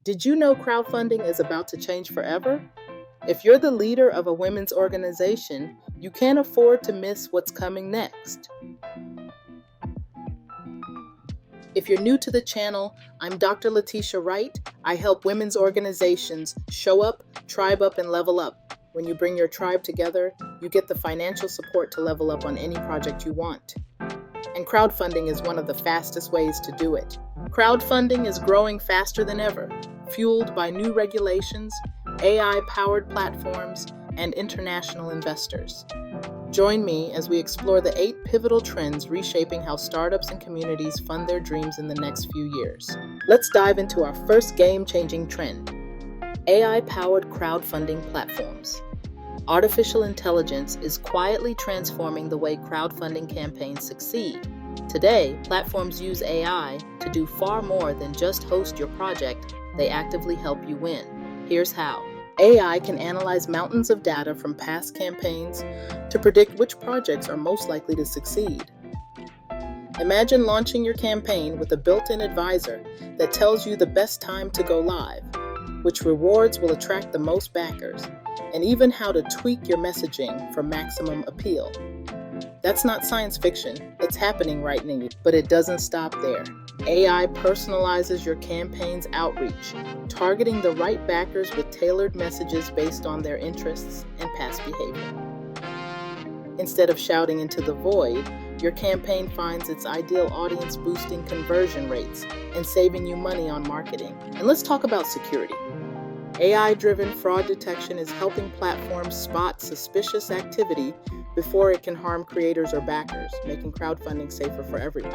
Did you know crowdfunding is about to change forever? If you're the leader of a women's organization, you can't afford to miss what's coming next. If you're new to the channel, I'm Dr. Letitia Wright. I help women's organizations show up, tribe up, and level up. When you bring your tribe together, you get the financial support to level up on any project you want. And crowdfunding is one of the fastest ways to do it. Crowdfunding is growing faster than ever, fueled by new regulations, AI-powered platforms, and international investors. Join me as we explore the 8 pivotal trends reshaping how startups and communities fund their dreams in the next few years. Let's dive into our first game-changing trend: AI-powered crowdfunding platforms. Artificial intelligence is quietly transforming the way crowdfunding campaigns succeed. Today, platforms use AI to do far more than just host your project. They actively help you win. Here's how. AI can analyze mountains of data from past campaigns to predict which projects are most likely to succeed. Imagine launching your campaign with a built-in advisor that tells you the best time to go live, which rewards will attract the most backers, and even how to tweak your messaging for maximum appeal. That's not science fiction, it's happening right now, but it doesn't stop there. AI personalizes your campaign's outreach, targeting the right backers with tailored messages based on their interests and past behavior. Instead of shouting into the void, your campaign finds its ideal audience, boosting conversion rates and saving you money on marketing. And let's talk about security. AI-driven fraud detection is helping platforms spot suspicious activity before it can harm creators or backers, making crowdfunding safer for everyone.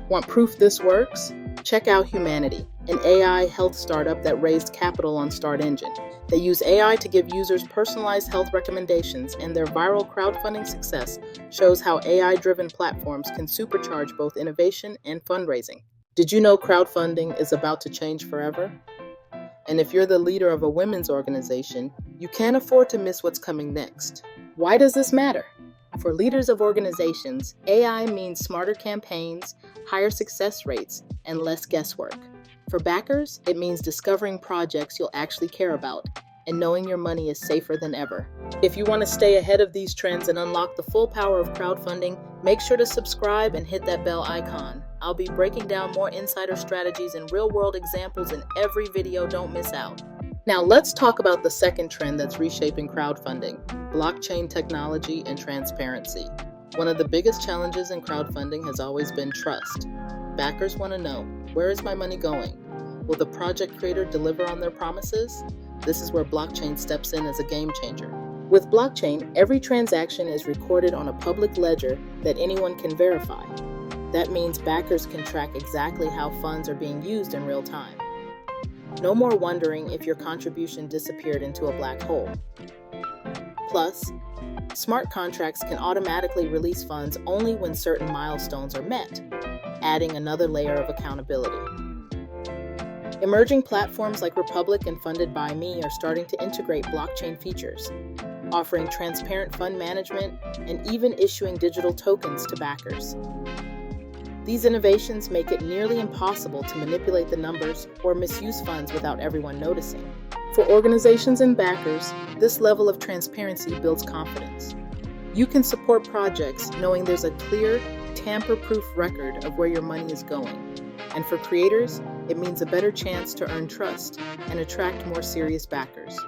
Want proof this works? Check out Humanity, an AI health startup that raised capital on Start Engine. They use AI to give users personalized health recommendations, and their viral crowdfunding success shows how AI-driven platforms can supercharge both innovation and fundraising. Did you know crowdfunding is about to change forever? And if you're the leader of a women's organization, you can't afford to miss what's coming next. Why does this matter? For leaders of organizations, AI means smarter campaigns, higher success rates, and less guesswork. For backers, it means discovering projects you'll actually care about and knowing your money is safer than ever. If you want to stay ahead of these trends and unlock the full power of crowdfunding, make sure to subscribe and hit that bell icon. I'll be breaking down more insider strategies and real-world examples in every video. Don't miss out. Now let's talk about the second trend that's reshaping crowdfunding: blockchain technology and transparency. One of the biggest challenges in crowdfunding has always been trust. Backers want to know, where is my money going? Will the project creator deliver on their promises? This is where blockchain steps in as a game changer. With blockchain, every transaction is recorded on a public ledger that anyone can verify. That means backers can track exactly how funds are being used in real time. No more wondering if your contribution disappeared into a black hole. Plus, smart contracts can automatically release funds only when certain milestones are met, adding another layer of accountability. Emerging platforms like Republic and Funded by Me are starting to integrate blockchain features, offering transparent fund management and even issuing digital tokens to backers. These innovations make it nearly impossible to manipulate the numbers or misuse funds without everyone noticing. For organizations and backers, this level of transparency builds confidence. You can support projects knowing there's a clear, tamper-proof record of where your money is going. And for creators, it means a better chance to earn trust and attract more serious backers.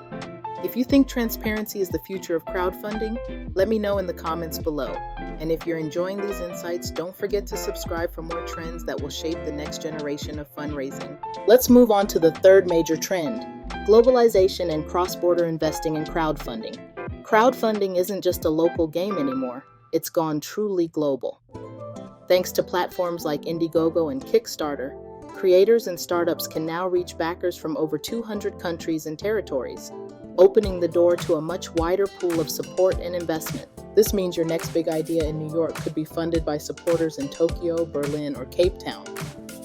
If you think transparency is the future of crowdfunding, let me know in the comments below. And if you're enjoying these insights, don't forget to subscribe for more trends that will shape the next generation of fundraising. Let's move on to the third major trend: globalization and cross-border investing in crowdfunding. Crowdfunding isn't just a local game anymore, it's gone truly global. Thanks to platforms like Indiegogo and Kickstarter, creators and startups can now reach backers from over 200 countries and territories, opening the door to a much wider pool of support and investment. This means your next big idea in New York could be funded by supporters in Tokyo, Berlin, or Cape Town.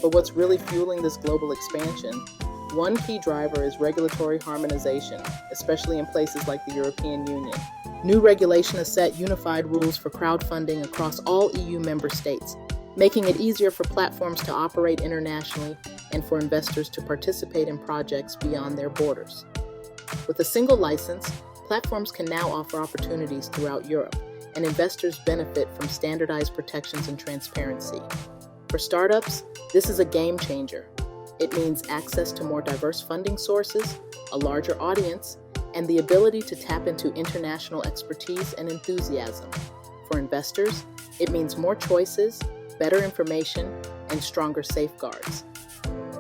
But what's really fueling this global expansion? One key driver is regulatory harmonization, especially in places like the European Union. New regulation has set unified rules for crowdfunding across all EU member states, making it easier for platforms to operate internationally and for investors to participate in projects beyond their borders. With a single license, platforms can now offer opportunities throughout Europe, and investors benefit from standardized protections and transparency. For startups, this is a game changer. It means access to more diverse funding sources, a larger audience, and the ability to tap into international expertise and enthusiasm. For investors, it means more choices, better information, and stronger safeguards.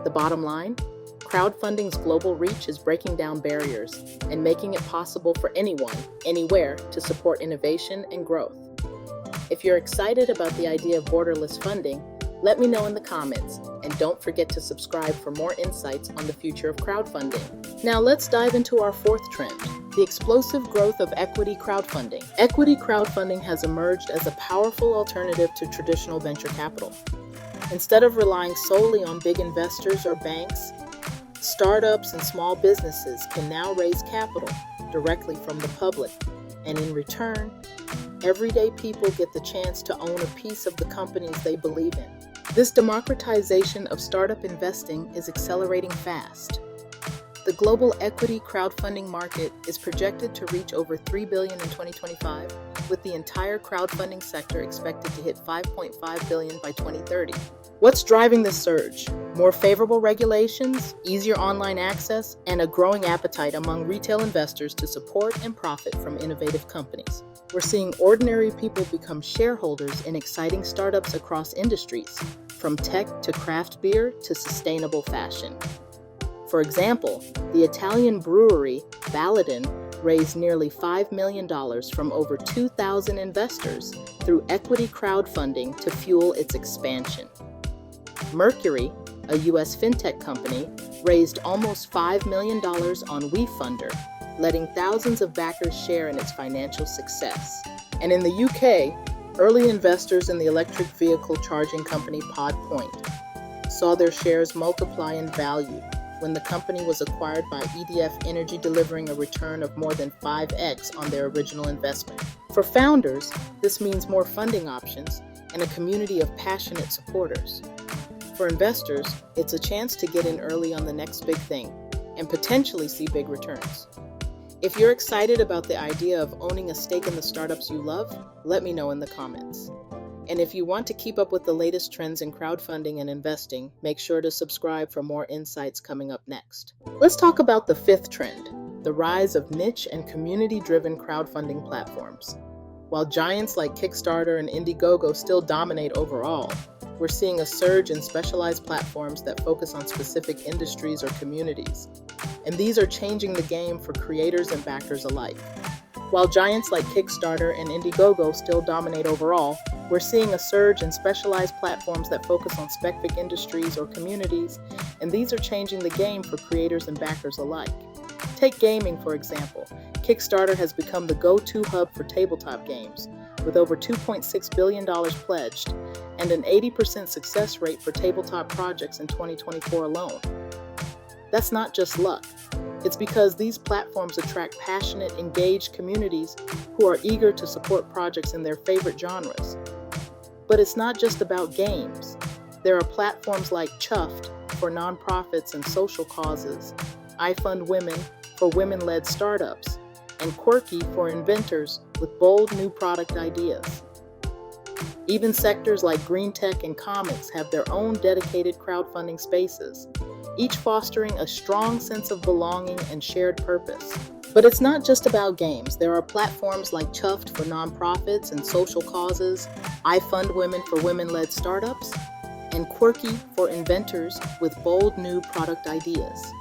The bottom line? Crowdfunding's global reach is breaking down barriers and making it possible for anyone, anywhere, to support innovation and growth. If you're excited about the idea of borderless funding, let me know in the comments, and don't forget to subscribe for more insights on the future of crowdfunding. Now let's dive into our fourth trend, the explosive growth of equity crowdfunding. Equity crowdfunding has emerged as a powerful alternative to traditional venture capital. Instead of relying solely on big investors or banks, startups and small businesses can now raise capital directly from the public, and in return, everyday people get the chance to own a piece of the companies they believe in. This democratization of startup investing is accelerating fast. The global equity crowdfunding market is projected to reach over $3 billion in 2025, with the entire crowdfunding sector expected to hit $5.5 billion by 2030. What's driving this surge? More favorable regulations, easier online access, and a growing appetite among retail investors to support and profit from innovative companies. We're seeing ordinary people become shareholders in exciting startups across industries, from tech to craft beer to sustainable fashion. For example, the Italian brewery Baladin raised nearly $5 million from over 2,000 investors through equity crowdfunding to fuel its expansion. Mercury, a U.S. fintech company, raised almost $5 million on WeFunder, letting thousands of backers share in its financial success. And in the UK, early investors in the electric vehicle charging company Pod Point saw their shares multiply in value when the company was acquired by EDF Energy, delivering a return of more than 5x on their original investment. For founders, this means more funding options and a community of passionate supporters. For investors, it's a chance to get in early on the next big thing and potentially see big returns. If you're excited about the idea of owning a stake in the startups you love, let me know in the comments. And if you want to keep up with the latest trends in crowdfunding and investing, make sure to subscribe for more insights coming up next. Let's talk about the fifth trend, the rise of niche and community-driven crowdfunding platforms. While giants like Kickstarter and Indiegogo still dominate overall, we're seeing a surge in specialized platforms that focus on specific industries or communities. And these are changing the game for creators and backers alike. While giants like Kickstarter and Indiegogo still dominate overall, we're seeing a surge in specialized platforms that focus on specific industries or communities, and these are changing the game for creators and backers alike. Take gaming, for example. Kickstarter has become the go-to hub for tabletop games, with over $2.6 billion pledged, and an 80% success rate for tabletop projects in 2024 alone. That's not just luck. It's because these platforms attract passionate, engaged communities who are eager to support projects in their favorite genres. But it's not just about games. There are platforms like Chuffed for nonprofits and social causes, I Fund Women for women-led startups, and Quirky for inventors with bold new product ideas. Even sectors like green tech and comics have their own dedicated crowdfunding spaces, each fostering a strong sense of belonging and shared purpose. But it's not just about games. There are platforms like Chuffed for nonprofits and social causes, I Fund Women for women-led startups, and Quirky for inventors with bold new product ideas.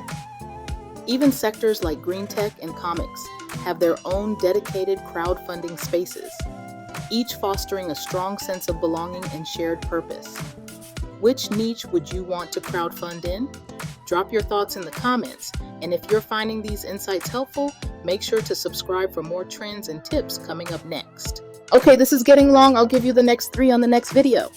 Even sectors like green tech and comics have their own dedicated crowdfunding spaces, each fostering a strong sense of belonging and shared purpose. Which niche would you want to crowdfund in? Drop your thoughts in the comments, and if you're finding these insights helpful, make sure to subscribe for more trends and tips coming up next. Okay, this is getting long. I'll give you the next 3 on the next video.